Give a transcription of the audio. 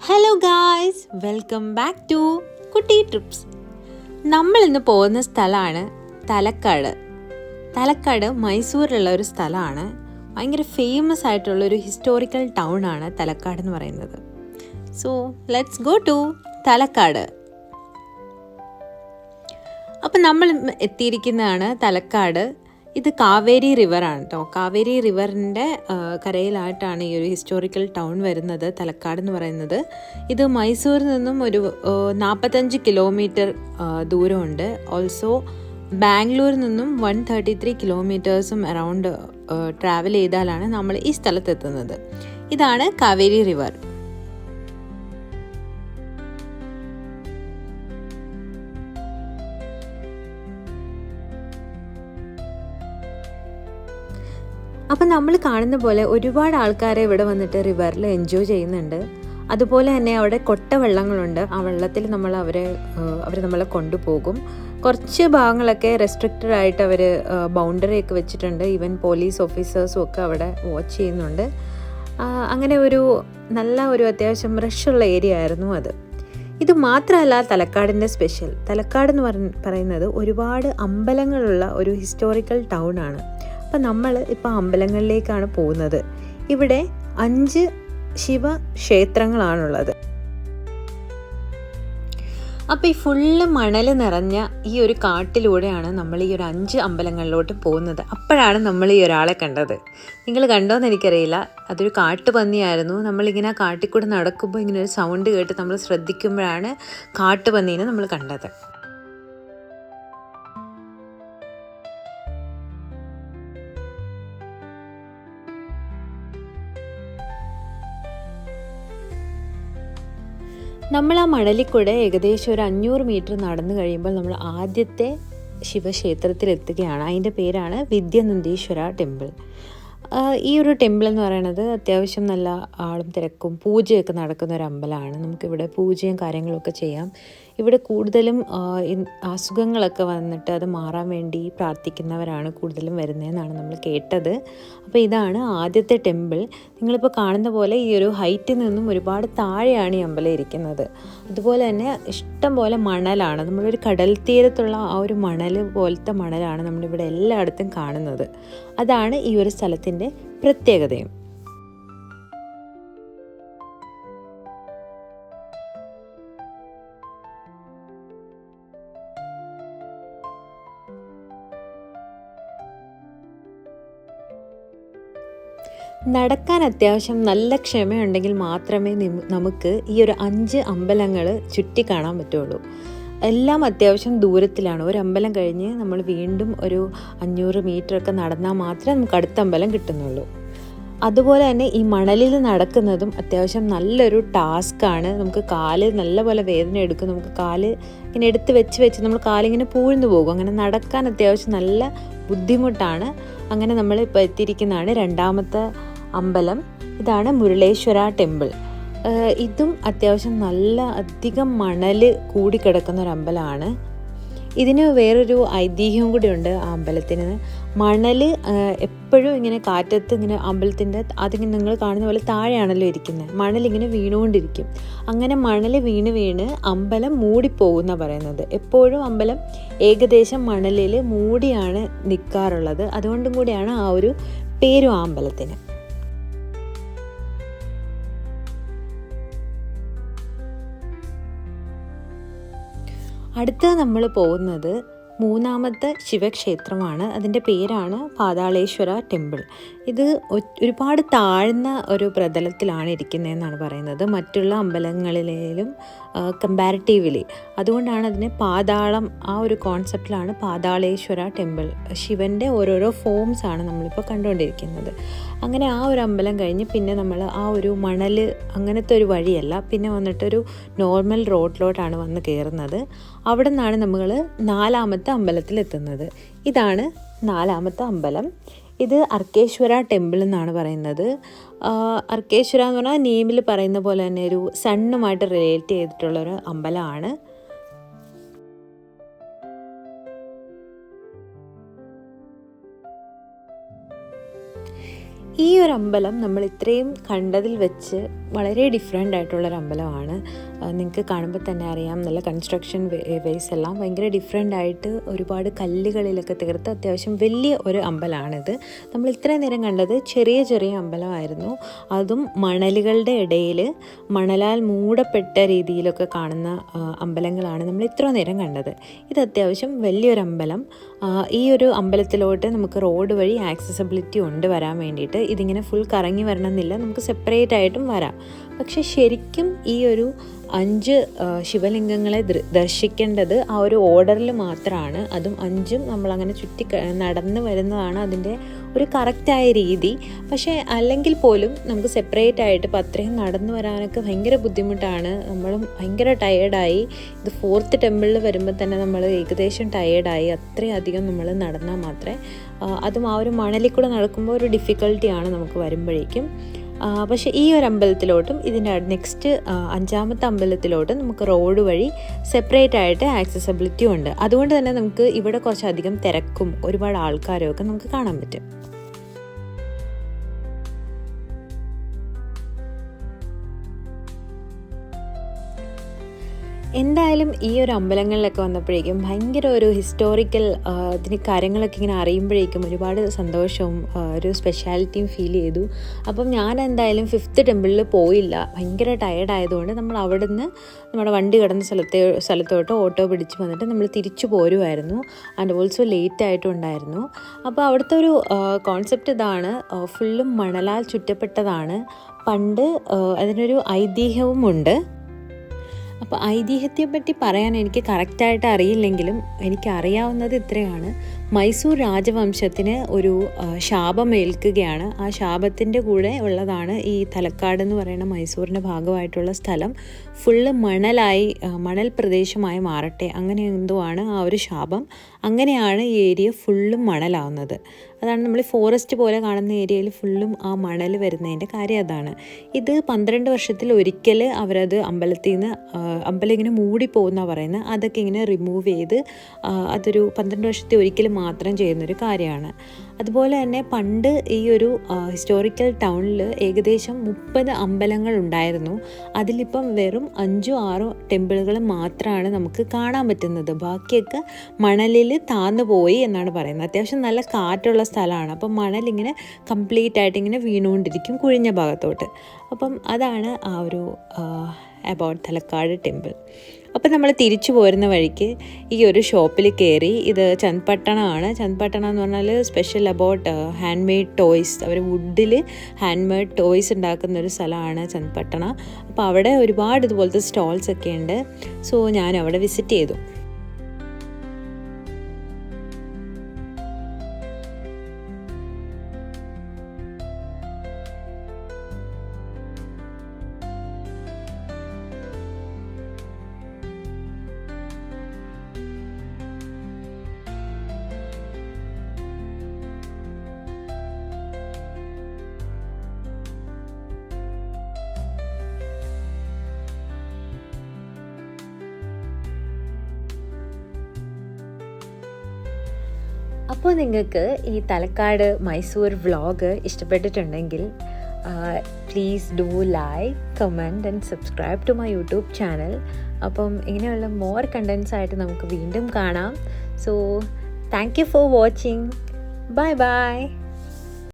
Hello guys, welcome back to Kutti trips. നമ്മളിന്ന് പോകുന്ന സ്ഥലമാണ് തലക്കാട്. തലക്കാട് മൈസൂരിലുള്ള ഒരു സ്ഥലമാണ്. ഭയങ്കര ഫേമസ് ആയിട്ടുള്ളൊരു ഹിസ്റ്റോറിക്കൽ ടൗൺ ആണ് തലക്കാട് എന്ന് പറയുന്നത്. So let's go to Talakad. അപ്പം നമ്മൾ എത്തിയിരിക്കുന്നതാണ് തലക്കാട്. ഇത് കാവേരി റിവറാണ് കേട്ടോ. കാവേരി റിവറിൻ്റെ കരയിലായിട്ടാണ് ഈ ഒരു ഹിസ്റ്റോറിക്കൽ ടൗൺ വരുന്നത്, തലക്കാട് എന്ന് പറയുന്നത്. ഇത് മൈസൂരിൽ നിന്നും ഒരു 45 കിലോമീറ്റർ ദൂരമുണ്ട്. ഓൾസോ ബാംഗ്ലൂരിൽ നിന്നും 133 കിലോമീറ്റേഴ്സും അറൗണ്ട് ട്രാവൽ ചെയ്താലാണ് നമ്മൾ ഈ സ്ഥലത്തെത്തുന്നത്. ഇതാണ് കാവേരി റിവർ. അപ്പം നമ്മൾ കാണുന്ന പോലെ ഒരുപാട് ആൾക്കാരെ ഇവിടെ വന്നിട്ട് റിവറിൽ എൻജോയ് ചെയ്യുന്നുണ്ട്. അതുപോലെ തന്നെ അവിടെ കൊട്ട വെള്ളങ്ങളുണ്ട്. ആ വെള്ളത്തിൽ അവർ നമ്മളെ കൊണ്ടുപോകും. കുറച്ച് ഭാഗങ്ങളൊക്കെ റെസ്ട്രിക്റ്റഡ് ആയിട്ട് അവർ ബൗണ്ടറിയൊക്കെ വെച്ചിട്ടുണ്ട്. ഈവൻ പോലീസ് ഓഫീസേഴ്സും ഒക്കെ അവിടെ വാച്ച് ചെയ്യുന്നുണ്ട്. അങ്ങനെ ഒരു നല്ല ഒരു അത്യാവശ്യം റഷുള്ള ഏരിയ ആയിരുന്നു അത്. ഇത് മാത്രമല്ല തലക്കാടിൻ്റെ സ്പെഷ്യൽ. തലക്കാട് എന്ന് പറയുന്നത് ഒരുപാട് അമ്പലങ്ങളുള്ള ഒരു ഹിസ്റ്റോറിക്കൽ ടൗൺ ആണ്. അപ്പം നമ്മൾ ഇപ്പോൾ അമ്പലങ്ങളിലേക്കാണ് പോകുന്നത്. ഇവിടെ 5 ശിവക്ഷേത്രങ്ങളാണുള്ളത്. അപ്പോൾ ഈ ഫുള്ള് മണൽ നിറഞ്ഞ ഈ ഒരു കാട്ടിലൂടെയാണ് നമ്മൾ ഈ ഒരു 5 അമ്പലങ്ങളിലോട്ട് പോകുന്നത്. അപ്പോഴാണ് നമ്മൾ ഈ ഒരാളെ കണ്ടത്. നിങ്ങൾ കണ്ടോയെന്ന് എനിക്കറിയില്ല. അതൊരു കാട്ടുപന്നിയായിരുന്നു. നമ്മളിങ്ങനെ ആ കാട്ടിൽ കൂടെ നടക്കുമ്പോൾ ഇങ്ങനെ ഒരു സൗണ്ട് കേട്ട് നമ്മൾ ശ്രദ്ധിക്കുമ്പോഴാണ് കാട്ടുപന്നീനെ നമ്മൾ കണ്ടത്. നമ്മൾ ആ മണലിക്കൂടെ ഏകദേശം ഒരു 500 മീറ്റർ നടന്നു കഴിയുമ്പോൾ നമ്മൾ ആദ്യത്തെ ശിവക്ഷേത്രത്തിലെത്തുകയാണ്. അതിൻ്റെ പേരാണ് വിദ്യാനന്ദേശ്വര ടെമ്പിൾ. ഈ ഒരു ടെമ്പിൾ എന്ന് പറയുന്നത് അത്യാവശ്യം നല്ല ആളും തിരക്കും പൂജയൊക്കെ നടക്കുന്ന ഒരു അമ്പലമാണ്. നമുക്കിവിടെ പൂജയും കാര്യങ്ങളൊക്കെ ചെയ്യാം. ഇവിടെ കൂടുതലും അസുഖങ്ങളൊക്കെ വന്നിട്ട് അത് മാറാൻ വേണ്ടി പ്രാർത്ഥിക്കുന്നവരാണ് കൂടുതലും വരുന്നതെന്നാണ് നമ്മൾ കേട്ടത്. അപ്പോൾ ഇതാണ് ആദ്യത്തെ ടെമ്പിൾ. നിങ്ങളിപ്പോൾ കാണുന്ന പോലെ ഈ ഒരു ഹൈറ്റിൽ നിന്നും ഒരുപാട് താഴെയാണ് ഈ അമ്പലം ഇരിക്കുന്നത്. അതുപോലെ തന്നെ ഇഷ്ടം പോലെ മണലാണ്. നമ്മളൊരു കടൽ തീരത്തുള്ള ആ ഒരു മണൽ പോലത്തെ മണലാണ് നമ്മളിവിടെ എല്ലായിടത്തും കാണുന്നത്. അതാണ് ഈ ഒരു സ്ഥലത്തിൻ്റെ പ്രത്യേകതയും. നടക്കാൻ അത്യാവശ്യം നല്ല ക്ഷമയുണ്ടെങ്കിൽ മാത്രമേ നമുക്ക് ഈ ഒരു 5 അമ്പലങ്ങൾ ചുറ്റി കാണാൻ പറ്റുള്ളൂ. എല്ലാം അത്യാവശ്യം ദൂരത്തിലാണ്. ഒരു അമ്പലം കഴിഞ്ഞ് നമ്മൾ വീണ്ടും ഒരു 500 മീറ്ററൊക്കെ നടന്നാൽ മാത്രമേ നമുക്ക് അടുത്ത അമ്പലം കിട്ടുന്നുള്ളൂ. അതുപോലെ തന്നെ ഈ മണലിൽ നടക്കുന്നതും അത്യാവശ്യം നല്ലൊരു ടാസ്ക്കാണ്. നമുക്ക് കാല് നല്ലപോലെ വേദന എടുക്കും. നമുക്ക് കാല് ഇങ്ങനെ എടുത്ത് വെച്ച് നമ്മൾ കാലിങ്ങനെ പൂഴ്ന്നു പോകും. അങ്ങനെ നടക്കാൻ അത്യാവശ്യം നല്ല ബുദ്ധിമുട്ടാണ്. അങ്ങനെ നമ്മൾ ഇപ്പോൾ എത്തിയിരിക്കുന്നതാണ് 2ാമത്തെ അമ്പലം. ഇതാണ് മുരുളേശ്വര ടെമ്പിൾ. ഇതും അത്യാവശ്യം നല്ല അധികം മണൽ കൂടിക്കിടക്കുന്ന ഒരു അമ്പലമാണ്. ഇതിന് വേറൊരു ഐതിഹ്യം കൂടിയുണ്ട് ആ അമ്പലത്തിന്. മണൽ എപ്പോഴും ഇങ്ങനെ കാറ്റത്ത് ഇങ്ങനെ അമ്പലത്തിൻ്റെ അതിങ്ങനെ നിങ്ങൾ കാണുന്ന പോലെ താഴെയാണല്ലോ ഇരിക്കുന്നത്. മണലിങ്ങനെ വീണുകൊണ്ടിരിക്കും. അങ്ങനെ മണൽ വീണ് അമ്പലം മൂടിപ്പോകുന്ന പറയുന്നത്. എപ്പോഴും അമ്പലം ഏകദേശം മണലിൽ മൂടിയാണ് നിൽക്കാറുള്ളത്. അതുകൊണ്ടും കൂടിയാണ് ആ ഒരു പേരും ആ അമ്പലത്തിന്. അടുത്ത നമ്മൾ പോകുന്നത് 3ാമത്തെ ശിവക്ഷേത്രമാണ്. അതിൻ്റെ പേരാണ് പാതാളേശ്വര ടെമ്പിൾ. ഇത് ഒരുപാട് താഴ്ന്ന ഒരു പ്രതലത്തിലാണ് ഇരിക്കുന്നതെന്നാണ് പറയുന്നത്, മറ്റുള്ള അമ്പലങ്ങളിലും കമ്പാരിറ്റീവ്ലി. അതുകൊണ്ടാണ് അതിനെ പാതാളം, ആ ഒരു കോൺസെപ്റ്റിലാണ് പാതാളേശ്വര ടെമ്പിൾ. ശിവൻ്റെ ഓരോരോ ഫോംസ് ആണ് നമ്മളിപ്പോൾ കണ്ടുകൊണ്ടിരിക്കുന്നത്. അങ്ങനെ ആ ഒരു അമ്പലം കഴിഞ്ഞ് പിന്നെ നമ്മൾ ആ ഒരു മണൽ അങ്ങനത്തെ ഒരു വഴിയല്ല, പിന്നെ വന്നിട്ടൊരു നോർമൽ റോഡിലോട്ടാണ് വന്ന് കയറുന്നത്. അവിടെ നിന്നാണ് നമ്മൾ 4ാമത്തെ അമ്പലത്തിലെത്തുന്നത്. ഇതാണ് 4ാമത്തെ അമ്പലം. ഇത് അർക്കേശ്വര ടെമ്പിൾ എന്നാണ് പറയുന്നത്. അർക്കേശ്വര എന്ന് പറഞ്ഞാൽ നെയിമിൽ പറയുന്ന പോലെ തന്നെ ഒരു സണ്ണുമായിട്ട് റിലേറ്റ് ചെയ്തിട്ടുള്ളൊരു അമ്പലമാണ്. ഈ ഒരു അമ്പലം നമ്മൾ ഇത്രയും കണ്ടതിൽ വെച്ച് വളരെ ഡിഫറെൻ്റ് ആയിട്ടുള്ളൊരു അമ്പലമാണ്. നിങ്ങൾക്ക് കാണുമ്പോൾ തന്നെ അറിയാം, നല്ല കൺസ്ട്രക്ഷൻ വേസ് എല്ലാം ഭയങ്കര ഡിഫറെൻ്റ് ആയിട്ട് ഒരുപാട് കല്ലുകളിലൊക്കെ തീർത്ത് അത്യാവശ്യം വലിയ ഒരു അമ്പലമാണിത്. നമ്മൾ ഇത്രയും നേരം കണ്ടത് ചെറിയ ചെറിയ അമ്പലമായിരുന്നു. അതും മണലുകളുടെ ഇടയിൽ മണലാൽ മൂടപ്പെട്ട രീതിയിലൊക്കെ കാണുന്ന അമ്പലങ്ങളാണ് നമ്മൾ ഇത്ര നേരം കണ്ടത്. ഇത് അത്യാവശ്യം വലിയൊരു അമ്പലം. ഈ ഒരു അമ്പലത്തിലോട്ട് നമുക്ക് റോഡ് വഴി ആക്സസിബിലിറ്റി ഉണ്ട് വരാൻ വേണ്ടിയിട്ട്. ഇതിങ്ങനെ ഫുൾ കറങ്ങി വരണമെന്നില്ല, നമുക്ക് സെപ്പറേറ്റ് ആയിട്ടും വരാം. പക്ഷെ ശരിക്കും ഈ ഒരു 5 ശിവലിംഗങ്ങളെ ദർശിക്കേണ്ടത് ആ ഒരു ഓർഡറിൽ മാത്രമാണ്. അതും 5ഉം നമ്മളങ്ങനെ ചുറ്റി നടന്ന് വരുന്നതാണ് അതിൻ്റെ ഒരു കറക്റ്റായ രീതി. പക്ഷേ അല്ലെങ്കിൽ പോലും നമുക്ക് സെപ്പറേറ്റ് ആയിട്ട് ഇപ്പം അത്രയും നടന്നു വരാനൊക്കെ ഭയങ്കര ബുദ്ധിമുട്ടാണ്. നമ്മളും ഭയങ്കര ടയേർഡായി. ഇത് 4th ടെമ്പിളിൽ വരുമ്പോൾ തന്നെ നമ്മൾ ഏകദേശം ടയേർഡായി. അത്രയധികം നമ്മൾ നടന്നാൽ മാത്രമേ, അതും ആ ഒരു മണലിൽ കൂടെ നടക്കുമ്പോൾ ഒരു ഡിഫിക്കൽട്ടിയാണ് നമുക്ക് വരുമ്പോഴേക്കും. പക്ഷേ ഈ ഒരു അമ്പലത്തിലോട്ടും ഇതിൻ്റെ നെക്സ്റ്റ് 5ാമത്തെ അമ്പലത്തിലോട്ടും നമുക്ക് റോഡ് വഴി സെപ്പറേറ്റ് ആയിട്ട് ആക്സസിബിലിറ്റി ഉണ്ട്. അതുകൊണ്ട് തന്നെ നമുക്ക് ഇവിടെ കുറച്ചധികം തിരക്കും ഒരുപാട് ആൾക്കാരും ഒക്കെ നമുക്ക് കാണാൻ പറ്റും. എന്തായാലും ഈ ഒരു അമ്പലങ്ങളിലൊക്കെ വന്നപ്പോഴേക്കും ഭയങ്കര ഒരു ഹിസ്റ്റോറിക്കൽ ഇതിന് കാര്യങ്ങളൊക്കെ ഇങ്ങനെ അറിയുമ്പോഴേക്കും ഒരുപാട് സന്തോഷവും ഒരു സ്പെഷ്യാലിറ്റിയും ഫീൽ ചെയ്തു. അപ്പം ഞാൻ എന്തായാലും 5th ടെമ്പിളിൽ പോയില്ല, ഭയങ്കര ടയേർഡായതുകൊണ്ട് നമ്മൾ അവിടെ നിന്ന് നമ്മുടെ വണ്ടി കിടന്ന സ്ഥലത്തോട്ട് ഓട്ടോ പിടിച്ച് വന്നിട്ട് നമ്മൾ തിരിച്ചു പോരുമായിരുന്നു. ആൻഡ് ഓൾസോ ലേറ്റ് ആയിട്ടുണ്ടായിരുന്നു. അപ്പോൾ അവിടുത്തെ ഒരു കോൺസെപ്റ്റ് ഇതാണ്, ഫുള്ളും മണലാൽ ചുറ്റപ്പെട്ടതാണ്. പണ്ട് അതിനൊരു ഐതിഹ്യവുമുണ്ട്. അപ്പോൾ ഐതിഹ്യത്തെപ്പറ്റി പറയാൻ എനിക്ക് കറക്റ്റായിട്ട് അറിയില്ലെങ്കിലും എനിക്കറിയാവുന്നത് ഇത്രയാണ്. മൈസൂർ രാജവംശത്തിന് ഒരു ശാപമേൽക്കുകയാണ്. ആ ശാപത്തിൻ്റെ കൂടെ ഉള്ളതാണ് ഈ തലക്കാട് എന്ന് പറയുന്ന മൈസൂരിൻ്റെ ഭാഗമായിട്ടുള്ള സ്ഥലം ഫുള്ള് മണലായി, മണൽ പ്രദേശമായി മാറട്ടെ, അങ്ങനെ എന്തോ ആണ് ആ ഒരു ശാപം. അങ്ങനെയാണ് ഈ ഏരിയ ഫുള്ളും മണലാവുന്നത്. അതാണ് നമ്മൾ ഫോറസ്റ്റ് പോലെ കാണുന്ന ഏരിയയിൽ ഫുള്ളും ആ മണൽ വരുന്നതിൻ്റെ കാര്യം അതാണ്. ഇത് 12 വർഷത്തിൽ ഒരിക്കൽ അവരത് അമ്പലത്തിൽ നിന്ന്, അമ്പലം ഇങ്ങനെ മൂടിപ്പോകുന്നതാണ് പറയുന്നത്, അതൊക്കെ ഇങ്ങനെ റിമൂവ് ചെയ്ത് അതൊരു 12 വർഷത്തിൽ ഒരിക്കൽ മാത്രം ചെയ്യുന്നൊരു കാര്യമാണ്. അതുപോലെ തന്നെ പണ്ട് ഈ ഒരു ഹിസ്റ്റോറിക്കൽ ടൗണിൽ ഏകദേശം 30 അമ്പലങ്ങൾ ഉണ്ടായിരുന്നു. അതിലിപ്പം വെറും 5-6 ടെമ്പിളുകൾ മാത്രമാണ് നമുക്ക് കാണാൻ പറ്റുന്നത്. ബാക്കിയൊക്കെ മണലിൽ താന്നു പോയി എന്നാണ് പറയുന്നത്. അത്യാവശ്യം നല്ല കാറ്റുള്ള സ്ഥലമാണ്. അപ്പം മണലിങ്ങനെ കംപ്ലീറ്റ് ആയിട്ട് ഇങ്ങനെ വീണുകൊണ്ടിരിക്കും കുഴിഞ്ഞ ഭാഗത്തോട്ട്. അപ്പം അതാണ് ആ ഒരു അബൌട്ട് തലക്കാട് ടെമ്പിൾ. അപ്പം നമ്മൾ തിരിച്ചു പോരുന്ന വഴിക്ക് ഈ ഒരു ഷോപ്പിൽ കയറി. ഇത് ചന്ദപട്ടണമാണ്. ചന്ദപട്ടണം എന്ന് പറഞ്ഞാൽ special about handmade toys. അവർ വുഡിൽ ഹാൻഡ് മെയ്ഡ് ടോയ്സ് ഉണ്ടാക്കുന്ന ഒരു സ്ഥലമാണ് ചന്ദപട്ടണ. അപ്പോൾ അവിടെ ഒരുപാട് ഇതുപോലത്തെ സ്റ്റോൾസ് ഒക്കെ ഉണ്ട്. സോ ഞാൻ അവിടെ വിസിറ്റ് ചെയ്തു. അപ്പോൾ നിങ്ങൾക്ക് ഈ തലക്കാട് മൈസൂർ വ്ളോഗ് ഇഷ്ടപ്പെട്ടിട്ടുണ്ടെങ്കിൽ please do like, comment and subscribe to my YouTube channel. അപ്പം ഇങ്ങനെയുള്ള മോർ കണ്ടൻസ് ആയിട്ട് നമുക്ക് വീണ്ടും കാണാം. So thank you for watching. Bye by.